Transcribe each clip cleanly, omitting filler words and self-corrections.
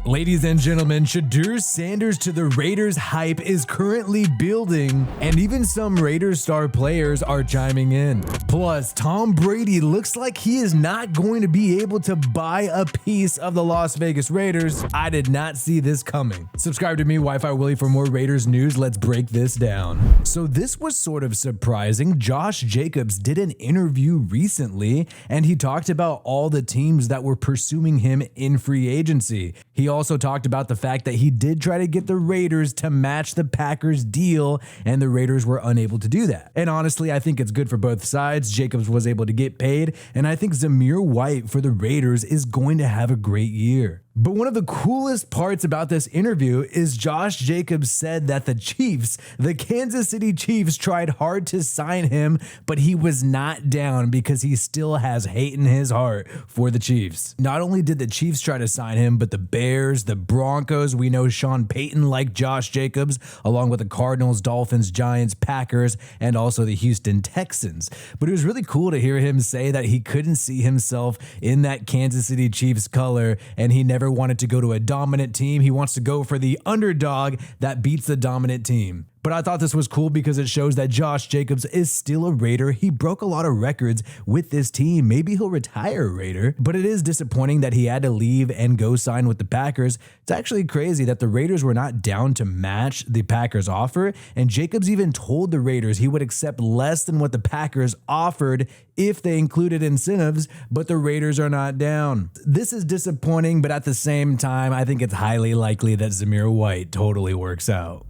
Ladies and gentlemen, Shedeur Sanders to the Raiders hype is currently building, and even some Raiders star players are chiming in. Plus, Tom Brady looks like he is not going to be able to buy a piece of the Las Vegas Raiders. I did not see this coming. Subscribe to me, Wi-Fi Willie, for more Raiders news. Let's break this down. So this was sort of surprising. Josh Jacobs did an interview recently, and he talked about all the teams that were pursuing him in free agency. He also talked about the fact that he did try to get the Raiders to match the Packers deal, and the Raiders were unable to do that. And honestly, I think it's good for both sides. Jacobs was able to get paid, and I think Zamir White for the Raiders is going to have a great year. But one of the coolest parts about this interview is Josh Jacobs said that the Chiefs, the Kansas City Chiefs, tried hard to sign him, but he was not down because he still has hate in his heart for the Chiefs. Not only did the Chiefs try to sign him, but the Bears, the Broncos, we know Sean Payton liked Josh Jacobs, along with the Cardinals, Dolphins, Giants, Packers, and also the Houston Texans. But it was really cool to hear him say that he couldn't see himself in that Kansas City Chiefs color, and he never wanted to go to a dominant team. He wants to go for the underdog that beats the dominant team. But I thought this was cool because it shows that Josh Jacobs is still a Raider. He broke a lot of records with this team. Maybe he'll retire a Raider, but it is disappointing that he had to leave and go sign with the Packers. It's actually crazy that the Raiders were not down to match the Packers offer, and Jacobs even told the Raiders he would accept less than what the Packers offered if they included incentives, but the Raiders are not down. This is disappointing, but at the same time, I think it's highly likely that Zamir White totally works out.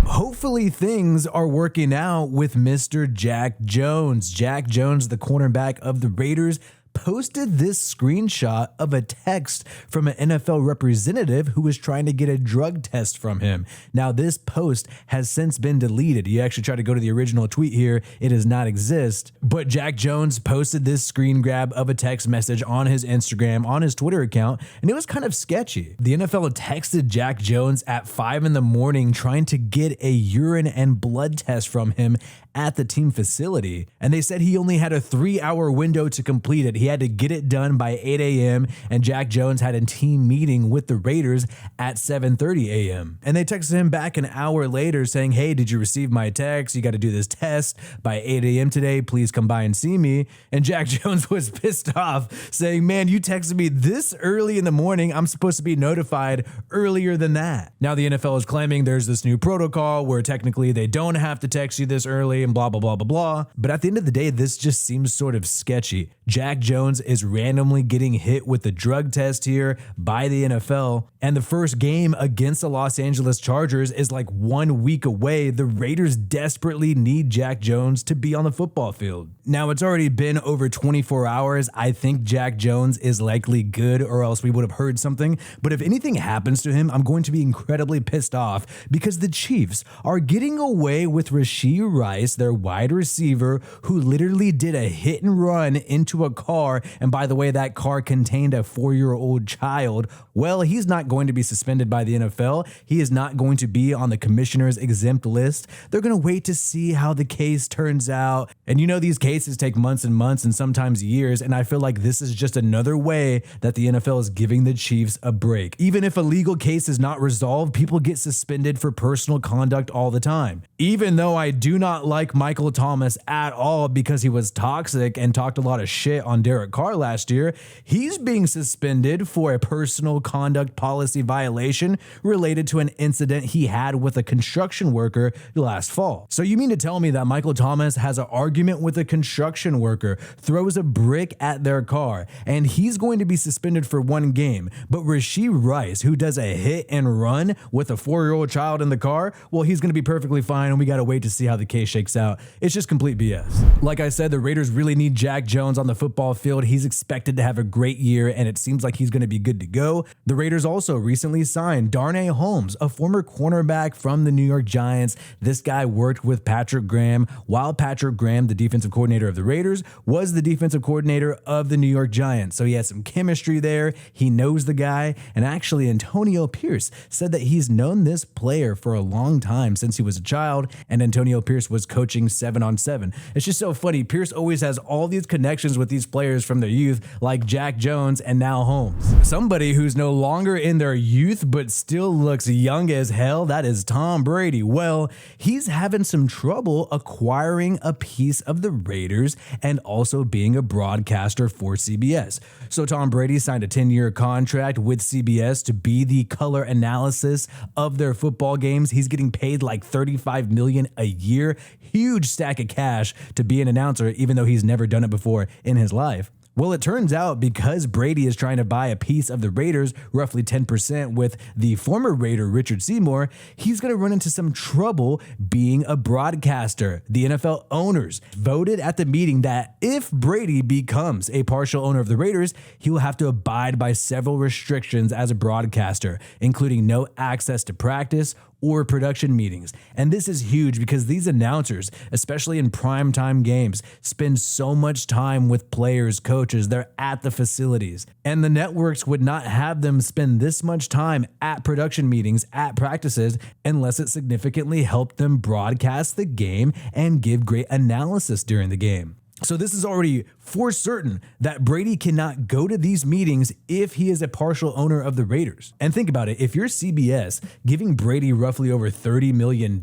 Hopefully things are working out with Mr. Jack Jones. Jack Jones, the cornerback of the Raiders, posted this screenshot of a text from an NFL representative who was trying to get a drug test from him. Now, this post has since been deleted. You actually try to go to the original tweet here. It does not exist. But Jack Jones posted this screen grab of a text message on his Instagram, on his Twitter account, and it was kind of sketchy. The NFL texted Jack Jones at 5 in the morning trying to get a urine and blood test from him at the team facility, and they said he only had a 3-hour window to complete it. He had to get it done by 8 a.m. and Jack Jones had a team meeting with the Raiders at 7:30 a.m. And they texted him back an hour later saying, "Hey, did you receive my text? You got to do this test by 8 a.m. today. Please come by and see me." And Jack Jones was pissed off, saying, "Man, you texted me this early in the morning. I'm supposed to be notified earlier than that." Now the NFL is claiming there's this new protocol where technically they don't have to text you this early and blah, blah, blah, blah, blah. But at the end of the day, this just seems sort of sketchy. Jack Jones is randomly getting hit with the drug test here by the NFL, and the first game against the Los Angeles Chargers is like 1 week away. The Raiders desperately need Jack Jones to be on the football field. Now, it's already been over 24 hours. I think Jack Jones is likely good, or else we would have heard something. But if anything happens to him, I'm going to be incredibly pissed off because the Chiefs are getting away with Rashee Rice, their wide receiver, who literally did a hit and run into a car. And by the way, that car contained a 4-year-old child. Well, he's not going to be suspended by the NFL. He is not going to be on the commissioner's exempt list. They're going to wait to see how the case turns out. And you know, these cases take months and months and sometimes years. And I feel like this is just another way that the NFL is giving the Chiefs a break. Even if a legal case is not resolved, people get suspended for personal conduct all the time. Even though I do not like Michael Thomas at all because he was toxic and talked a lot of shit on Derek Carr last year, he's being suspended for a personal conduct policy violation related to an incident he had with a construction worker last fall. So you mean to tell me that Michael Thomas has an argument with a construction worker, throws a brick at their car, and he's going to be suspended for 1 game, but Rashee Rice, who does a hit and run with a 4-year-old child in the car, well, he's going to be perfectly fine, and we got to wait to see how the case shakes out. It's just complete BS. Like I said, the Raiders really need Jack Jones on the football field. He's expected to have a great year, and it seems like he's going to be good to go. The Raiders also recently signed Darnay Holmes, a former cornerback from the New York Giants. This guy worked with Patrick Graham while Patrick Graham, the defensive coordinator of the Raiders, was the defensive coordinator of the New York Giants. So he has some chemistry there. He knows the guy. And actually, Antonio Pierce said that he's known this player for a long time since he was a child. crowd, and Antonio Pierce was coaching 7-on-7. It's just so funny. Pierce always has all these connections with these players from their youth, like Jack Jones and now Holmes. Somebody who's no longer in their youth but still looks young as hell, that is Tom Brady. Well, he's having some trouble acquiring a piece of the Raiders and also being a broadcaster for CBS. So Tom Brady signed a 10-year contract with CBS to be the color analysis of their football games. He's getting paid like $35 million a year. Huge stack of cash to be an announcer, even though he's never done it before in his life. Well, it turns out because Brady is trying to buy a piece of the Raiders, roughly 10% with the former Raider Richard Seymour, he's going to run into some trouble being a broadcaster. The NFL owners voted at the meeting that if Brady becomes a partial owner of the Raiders, he will have to abide by several restrictions as a broadcaster, including no access to practice or production meetings. And this is huge because these announcers, especially in primetime games, spend so much time with players, coaches, they're at the facilities. And the networks would not have them spend this much time at production meetings, at practices, unless it significantly helped them broadcast the game and give great analysis during the game. So this is already for certain that Brady cannot go to these meetings if he is a partial owner of the Raiders. And think about it, if you're CBS giving Brady roughly over $30 million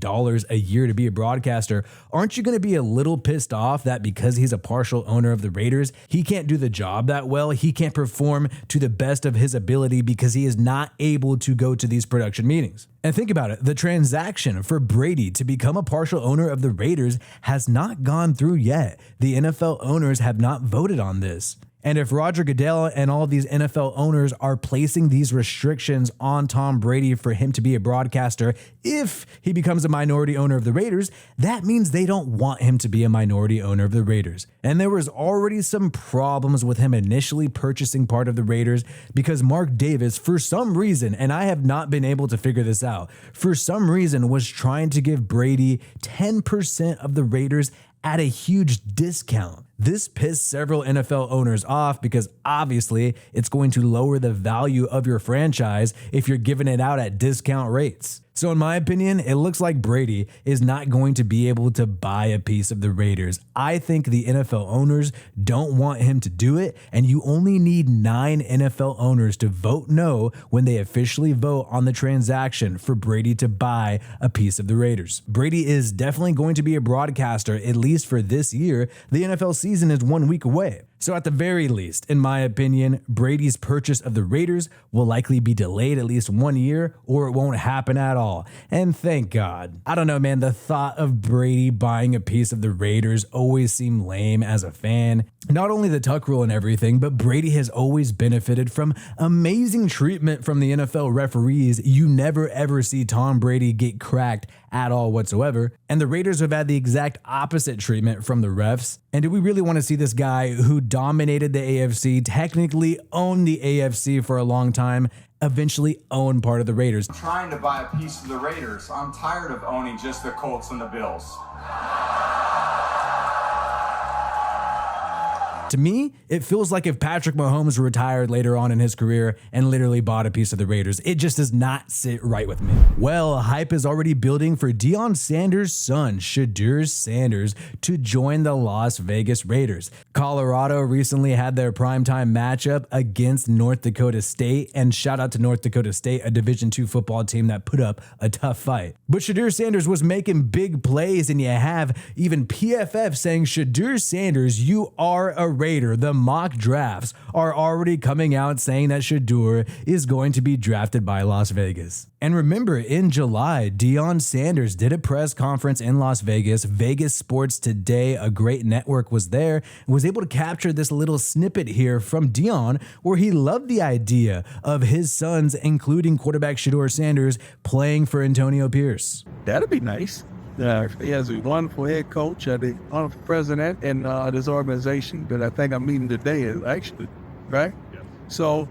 a year to be a broadcaster, aren't you going to be a little pissed off that because he's a partial owner of the Raiders, he can't do the job that well, he can't perform to the best of his ability because he is not able to go to these production meetings? And think about it, the transaction for Brady to become a partial owner of the Raiders has not gone through yet. The NFL owners have not voted on this. And if Roger Goodell and all these NFL owners are placing these restrictions on Tom Brady for him to be a broadcaster, if he becomes a minority owner of the Raiders, that means they don't want him to be a minority owner of the Raiders. And there was already some problems with him initially purchasing part of the Raiders because Mark Davis, for some reason, and I have not been able to figure this out, for some reason was trying to give Brady 10% of the Raiders at a huge discount. This pissed several NFL owners off because obviously it's going to lower the value of your franchise if you're giving it out at discount rates. So in my opinion, it looks like Brady is not going to be able to buy a piece of the Raiders. I think the NFL owners don't want him to do it, and you only need 9 NFL owners to vote no when they officially vote on the transaction for Brady to buy a piece of the Raiders. Brady is definitely going to be a broadcaster, at least for this year. The NFL season is 1 week away. So at the very least, in my opinion, Brady's purchase of the Raiders will likely be delayed at least 1 year, or it won't happen at all. And thank God. I don't know, man, the thought of Brady buying a piece of the Raiders always seemed lame as a fan. Not only the tuck rule and everything, but Brady has always benefited from amazing treatment from the NFL referees. You never ever see Tom Brady get cracked at all whatsoever. And the Raiders have had the exact opposite treatment from the refs. And do we really want to see this guy who dominated the AFC, technically owned the AFC for a long time, eventually own part of the Raiders? I'm trying to buy a piece of the Raiders. I'm tired of owning just the Colts and the Bills. To me, it feels like if Patrick Mahomes retired later on in his career and literally bought a piece of the Raiders. It just does not sit right with me. Well, hype is already building for Deion Sanders' son, Shedeur Sanders, to join the Las Vegas Raiders. Colorado recently had their primetime matchup against North Dakota State, and shout out to North Dakota State, a Division II football team that put up a tough fight. But Shedeur Sanders was making big plays, and you have even PFF saying, Shedeur Sanders, you are a Raider. The mock drafts are already coming out saying that Shedeur is going to be drafted by Las Vegas. And remember, in July, Deion Sanders did a press conference in Las Vegas. Vegas Sports Today, a great network, was there and was able to capture this little snippet here from Deion where he loved the idea of his sons, including quarterback Shedeur Sanders, playing for Antonio Pierce. That'd be nice. He has a wonderful head coach, the wonderful president, and this organization that I think I'm meeting today is actually, right? Yeah. So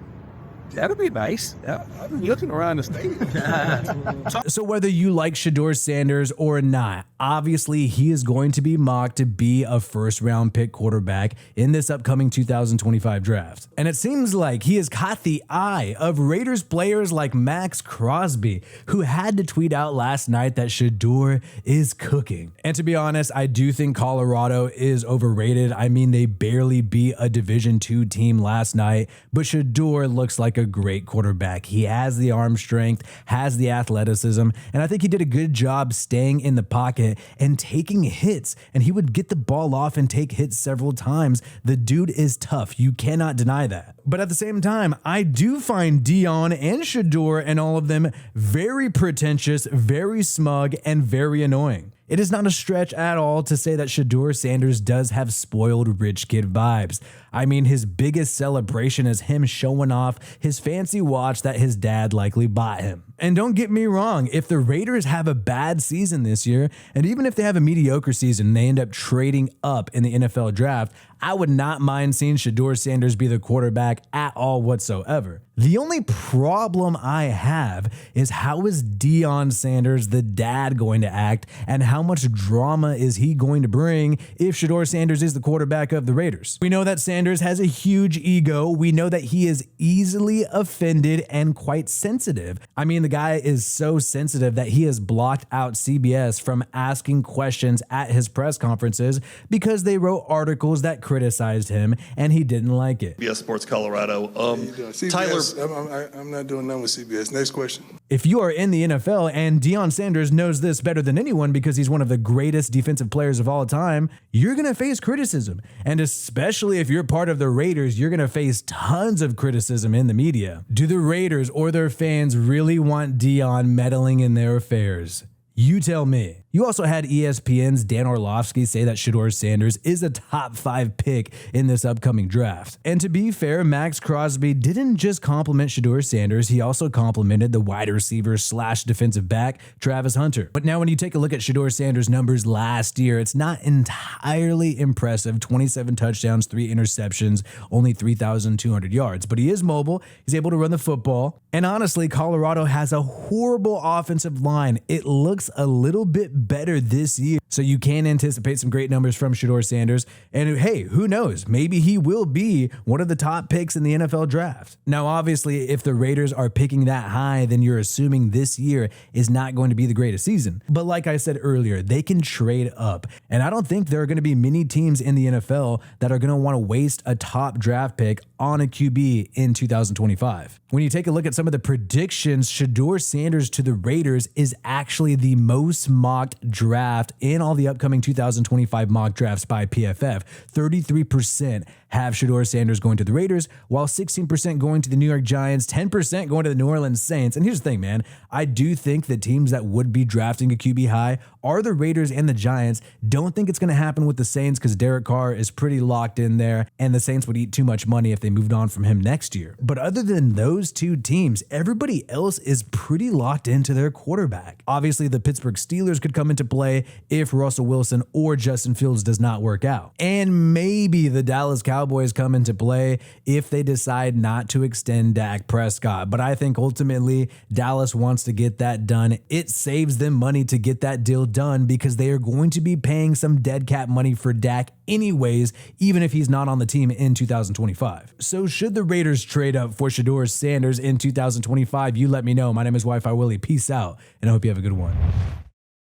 That'll be nice. I'm looking around the state. So whether you like Shedeur Sanders or not, obviously he is going to be mocked to be a first-round pick quarterback in this upcoming 2025 draft. And it seems like he has caught the eye of Raiders players like Maxx Crosby, who had to tweet out last night that Shedeur is cooking. And to be honest, I do think Colorado is overrated. I mean, they barely beat a Division II team last night, but Shedeur looks like a great quarterback. He has the arm strength, has the athleticism, and I think he did a good job staying in the pocket and taking hits, and he would get the ball off and take hits several times. The dude is tough. You cannot deny that. But at the same time, I do find Dion and Shedeur and all of them very pretentious, very smug, and very annoying. It is not a stretch at all to say that Shedeur Sanders does have spoiled rich kid vibes. I mean, his biggest celebration is him showing off his fancy watch that his dad likely bought him. And don't get me wrong, if the Raiders have a bad season this year, and even if they have a mediocre season and they end up trading up in the NFL draft, I would not mind seeing Shedeur Sanders be the quarterback at all whatsoever. The only problem I have is how is Deion Sanders, the dad, going to act, and how much drama is he going to bring if Shedeur Sanders is the quarterback of the Raiders? We know that Sanders has a huge ego. We know that he is easily offended and quite sensitive. I mean, the guy is so sensitive that he has blocked out CBS from asking questions at his press conferences because they wrote articles that criticized him and he didn't like it. CBS Sports Colorado. CBS, Tyler, I'm not doing nothing with CBS. Next question. If you are in the NFL, and Deion Sanders knows this better than anyone because he's one of the greatest defensive players of all time, you're going to face criticism. And especially if you're part of the Raiders, you're going to face tons of criticism in the media. Do the Raiders or their fans really want Deion meddling in their affairs? You tell me. You also had ESPN's Dan Orlovsky say that Shedeur Sanders is a top 5 pick in this upcoming draft. And to be fair, Maxx Crosby didn't just compliment Shedeur Sanders, he also complimented the wide receiver / defensive back, Travis Hunter. But now when you take a look at Shedeur Sanders' numbers last year, it's not entirely impressive. 27 touchdowns, 3 interceptions, only 3,200 yards. But he is mobile, he's able to run the football. And honestly, Colorado has a horrible offensive line. It looks a little bit better this year, so you can anticipate some great numbers from Shedeur Sanders. And hey, who knows? Maybe he will be one of the top picks in the NFL draft. Now, obviously, if the Raiders are picking that high, then you're assuming this year is not going to be the greatest season. But like I said earlier, they can trade up. And I don't think there are going to be many teams in the NFL that are going to want to waste a top draft pick on a QB in 2025. When you take a look at some of the predictions, Shedeur Sanders to the Raiders is actually the most mocked draft in all the upcoming 2025 mock drafts by PFF. 33% have Shedeur Sanders going to the Raiders, while 16% going to the New York Giants, 10% going to the New Orleans Saints. And here's the thing, man. I do think the teams that would be drafting a QB high are the Raiders and the Giants. Don't think it's going to happen with the Saints because Derek Carr is pretty locked in there, and the Saints would eat too much money if they moved on from him next year. But other than those two teams, everybody else is pretty locked into their quarterback. Obviously, the Pittsburgh Steelers could come into play if Russell Wilson or Justin Fields does not work out. And maybe the Dallas Cowboys come into play if they decide not to extend Dak Prescott. But I think ultimately Dallas wants to get that done. It saves them money to get that deal done because they are going to be paying some dead cap money for Dak anyways, even if he's not on the team in 2025. So should the Raiders trade up for Shedeur Sanders in 2025? You let me know. My name is Wi-Fi Willie. Peace out, and I hope you have a good one.